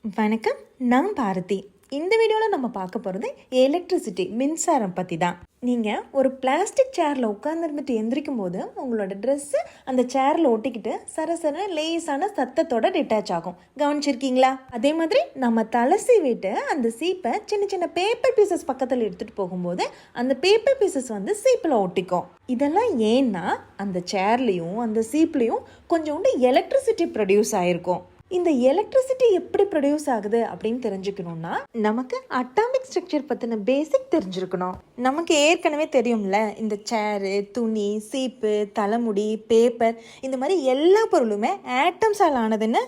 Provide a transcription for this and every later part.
வணக்கம், நான் பாரதி. இந்த வீடியோவில் நம்ம பார்க்க போகிறது எலக்ட்ரிசிட்டி, மின்சாரம் பற்றி தான். நீங்கள் ஒரு பிளாஸ்டிக் சேரில் உட்காந்துருந்துட்டு எந்திரிக்கும் போது உங்களோட ட்ரெஸ்ஸு அந்த சேரில் ஒட்டிக்கிட்டு சரசர லேசான சத்தத்தோட டிட்டாச் ஆகும். கவனிச்சிருக்கீங்களா? அதே மாதிரி நம்ம தலை சீவிட்டு அந்த சீப்பை சின்ன சின்ன பேப்பர் பீசஸ் பக்கத்தில் எடுத்துகிட்டு போகும்போது அந்த பேப்பர் பீசஸ் வந்து சீப்பில் ஒட்டிக்கும். இதெல்லாம் ஏன்னா அந்த சேர்லேயும் அந்த சீப்லேயும் கொஞ்சோண்டு எலக்ட்ரிசிட்டி ப்ரொடியூஸ் ஆகிருக்கும். இந்த எலக்ட்ரிசிட்டி எப்படி ப்ரொடியூஸ் ஆகுது அப்படின்னு தெரிஞ்சுக்கணும்னா நமக்கு அட்டாமிக் ஸ்ட்ரக்சர் பற்றின பேசிக் தெரிஞ்சிருக்கணும். நமக்கு ஏற்கனவே தெரியும்ல, இந்த சேரு, துணி, சீப்பு, தலைமுடி, பேப்பர், இந்த மாதிரி எல்லா பொருளுமே ஆட்டம்ஸால் ஆனதுன்னு.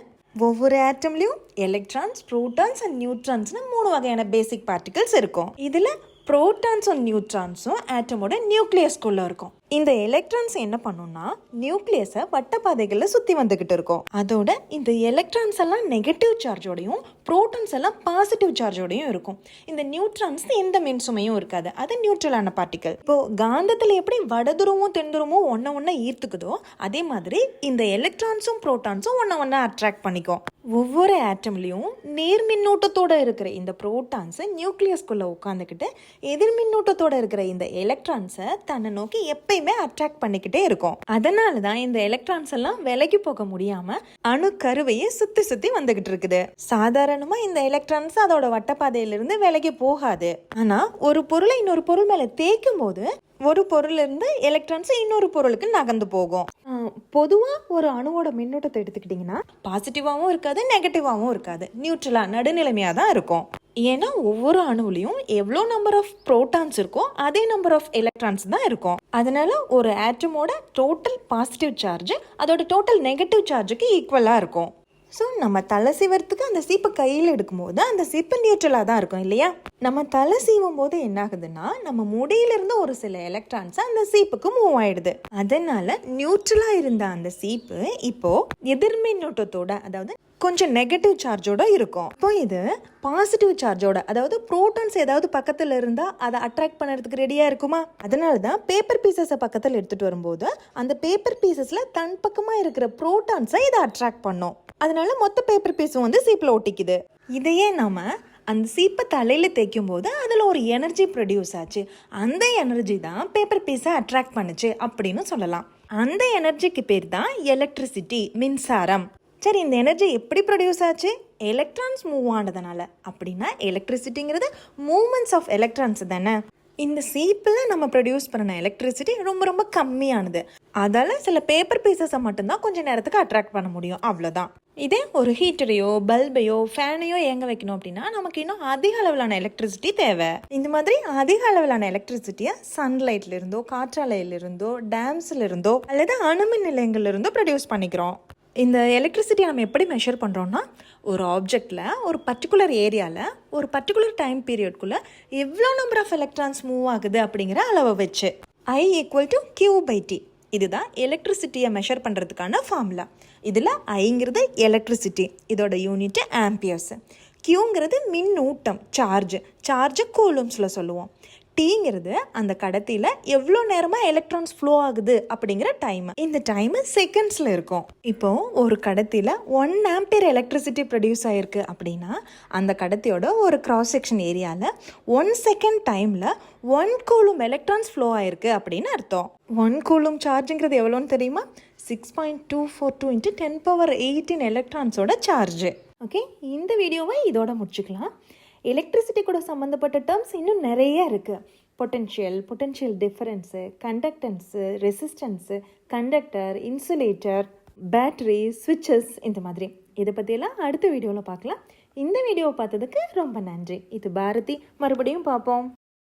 ஒவ்வொரு ஆட்டம்லேயும் எலக்ட்ரான்ஸ், ப்ரோட்டான்ஸ் அண்ட் நியூட்ரான்ஸ்னு 3 வகையான பேசிக் பார்ட்டிகல்ஸ் இருக்கும். இதில் புரோட்டான்ஸும் நியூட்ரான்ஸும் ஆட்டமோட நியூக்ளியஸ்குள்ளே இருக்கும். இந்த எலக்ட்ரான்ஸ் என்ன பண்ணும்னா நியூக்ளியஸை வட்டப்பாதைகளில் சுற்றி வந்துக்கிட்டு இருக்கும். அதோட இந்த எலக்ட்ரான்ஸ் எல்லாம் நெகட்டிவ் சார்ஜோடையும் புரோட்டான்ஸ் எல்லாம் பாசிட்டிவ் சார்ஜோடையும் இருக்கும். இந்த நியூட்ரான்ஸ் எந்த மின்சுமையும் இருக்காது, அது நியூட்ரலான பார்ட்டிகல். இப்போ காந்தத்தில் எப்படி வடதுருவும் தென்துருவும் ஒன்றை ஈர்த்துக்குதோ அதே மாதிரி இந்த எலக்ட்ரான்ஸும் புரோட்டான்ஸும் ஒன்றை அட்ராக்ட் பண்ணிக்கும். ஒவ்வொரு ஆட்டம்லையும் நேர் மின்னூட்டத்தோட இருக்கிற இந்த புரோட்டான்ஸை நியூக்ளியஸ்குள்ளே உட்காந்துக்கிட்டு எதிர் மின்னூட்டத்தோட இருக்கிற இந்த எலக்ட்ரான்ஸை தன்னை நோக்கி எப்பயுமே அட்ராக்ட் பண்ணிக்கிட்டே இருக்கும். அதனால தான் இந்த எலக்ட்ரான்ஸ் எல்லாம் விலகி போக முடியாம அணு கருவையே சுத்தி சுத்தி வந்துகிட்டு இருக்குது. சாதாரணமா இந்த எலக்ட்ரான்ஸ் அதோட வட்டப்பாதையிலிருந்து விலகி போகாது. ஆனா ஒரு பொருளை இன்னொரு பொருள் மேல தேய்க்கும் போது ஒரு பொருள் இருந்து எலக்ட்ரான்ஸ் இன்னொரு பொருளுக்கு நகர்ந்து போகும். பொதுவாக ஒரு அணுவோட மின்னோட்டத்தை எடுத்துக்கிட்டிங்கன்னா பாசிட்டிவாகவும் இருக்காது, நெகட்டிவாகவும் இருக்காது, நியூட்ரலாக நடுநிலைமையாக தான் இருக்கும். ஏன்னா ஒவ்வொரு அணுவிலையும் எவ்வளோ நம்பர் ஆஃப் புரோட்டான்ஸ் இருக்கோ அதே நம்பர் ஆஃப் எலக்ட்ரான்ஸ் தான் இருக்கும். அதனால ஒரு ஆட்டமோட டோட்டல் பாசிட்டிவ் சார்ஜ் அதோட டோட்டல் நெகட்டிவ் சார்ஜுக்கு ஈக்குவலாக இருக்கும். ஸோ நம்ம தலை சீவறதுக்கு அந்த சீப்பை கையில் எடுக்கும்போது அந்த சீப்பு நியூட்ரலாக தான் இருக்கும் இல்லையா? நம்ம தலை சீவும் போது என்ன ஆகுதுன்னா நம்ம முடியிலிருந்து ஒரு சில எலக்ட்ரான்ஸ் அந்த சீப்புக்கு மூவ் ஆயிடுது. அதனால நியூட்ரலா இருந்த அந்த சீப்பு இப்போ எதிர்மின்னூட்டத்தோட, அதாவது கொஞ்சம் நெகட்டிவ் சார்ஜோட இருக்கும். இப்போ இது பாசிட்டிவ் சார்ஜோட, அதாவது புரோட்டான்ஸ் ஏதாவது பக்கத்தில் இருந்தால் அதை அட்ராக்ட் பண்ணுறதுக்கு ரெடியாக இருக்குமா? அதனால தான் பேப்பர் பீசஸை பக்கத்தில் எடுத்துகிட்டு வரும்போது அந்த பேப்பர் பீசஸில் தன் பக்கமாக இருக்கிற புரோட்டான்ஸை இதை அட்ராக்ட் பண்ணும். அதனால மொத்த பேப்பர் பீஸும் வந்து சீப்பில் ஒட்டிக்குது. இதையே நம்ம அந்த சீப்பை தலையில் தேய்க்கும் போது அதில் ஒரு எனர்ஜி ப்ரொடியூஸ் ஆச்சு. அந்த எனர்ஜி தான் பேப்பர் பீஸை அட்ராக்ட் பண்ணுச்சு அப்படின்னு சொல்லலாம். அந்த எனர்ஜிக்கு பேர் தான் எலக்ட்ரிசிட்டி, மின்சாரம். சரி, இந்த எனர்ஜி எப்படி ப்ரொடியூஸ் ஆச்சு? எலக்ட்ரான்ஸ் மூவ் ஆனதுனால. அப்படின்னா எலக்ட்ரிசிட்டிங்கிறது மூமெண்ட்ஸ் ஆஃப் எலக்ட்ரான்ஸ் தானே. இந்த சீப்பில் நம்ம ப்ரொடியூஸ் பண்ண எலக்ட்ரிசிட்டி ரொம்ப ரொம்ப கம்மியானது. அதால் சில பேப்பர் பீசஸை மட்டும்தான் கொஞ்சம் நேரத்துக்கு அட்ராக்ட் பண்ண முடியும், அவ்வளோதான். இதே ஒரு ஹீட்டரையோ பல்பையோ ஃபேனையோ இயங்க வைக்கணும் அப்படின்னா நமக்கு இன்னும் அதிக அளவிலான எலக்ட்ரிசிட்டி தேவை. இந்த மாதிரி அதிக அளவிலான எலக்ட்ரிசிட்டியை சன்லைட்ல இருந்தோ, காற்றாலையிலிருந்தோ, டேம்ஸ்ல இருந்தோ அல்லது அணுமின் நிலையங்கள்ல இருந்தோ ப்ரொடியூஸ் பண்ணிக்கிறோம். இந்த எலக்ட்ரிசிட்டியை நம்ம எப்படி மெஷர் பண்ணுறோன்னா ஒரு ஆப்ஜெக்டில் ஒரு பர்டிகுலர் ஏரியாவில் ஒரு பர்டிகுலர் டைம் பீரியட்குள்ளே எவ்வளோ நம்பர் ஆஃப் எலக்ட்ரான்ஸ் மூவ் ஆகுது அப்படிங்கிற அளவை வச்சு I = Q/T. இதுதான் எலக்ட்ரிசிட்டியை மெஷர் பண்ணுறதுக்கான ஃபார்முலா. இதில் ஐங்கிறது எலக்ட்ரிசிட்டி, இதோட யூனிட் ஆம்பியர்ஸ். கியூங்கிறது மின்னூட்டம், சார்ஜை கூலம்ஸில் சொல்லுவோம். டீங்கிறது அந்த கடத்தியில் எவ்வளோ நேரமாக எலக்ட்ரான்ஸ் ஃப்ளோ ஆகுது அப்படிங்கிற டைம். இந்த டைம் செகண்ட்ஸில் இருக்கும். இப்போ ஒரு கடத்தியில் 1 ஆம்பியர் எலக்ட்ரிசிட்டி ப்ரொடியூஸ் ஆகிருக்கு அப்படின்னா அந்த கடத்தியோட ஒரு கிராஸ் செக்ஷன் ஏரியாவில் 1 செகண்ட் டைமில் 1 கூலும் எலக்ட்ரான்ஸ் ஃப்ளோ ஆகிருக்கு அப்படின்னு அர்த்தம். 1 கூலும் சார்ஜுங்கிறது எவ்வளோன்னு தெரியுமா? 6.242 × 10⁸ எலக்ட்ரான்ஸோட சார்ஜ். ஓகே, இந்த வீடியோவை இதோட முடிச்சுக்கலாம். எலக்ட்ரிசிட்டி கூட சம்மந்தப்பட்ட டேர்ம்ஸ் இன்னும் நிறைய இருக்குது. Potential difference, conductance, resistance, conductor, insulator, battery, ஸ்விட்சஸ், இந்த மாதிரி. இதை பற்றியெல்லாம் அடுத்த வீடியோவில் பார்க்கலாம். இந்த வீடியோவை பார்த்ததுக்கு ரொம்ப நன்றி. இது பாரதி. மறுபடியும் பார்ப்போம்.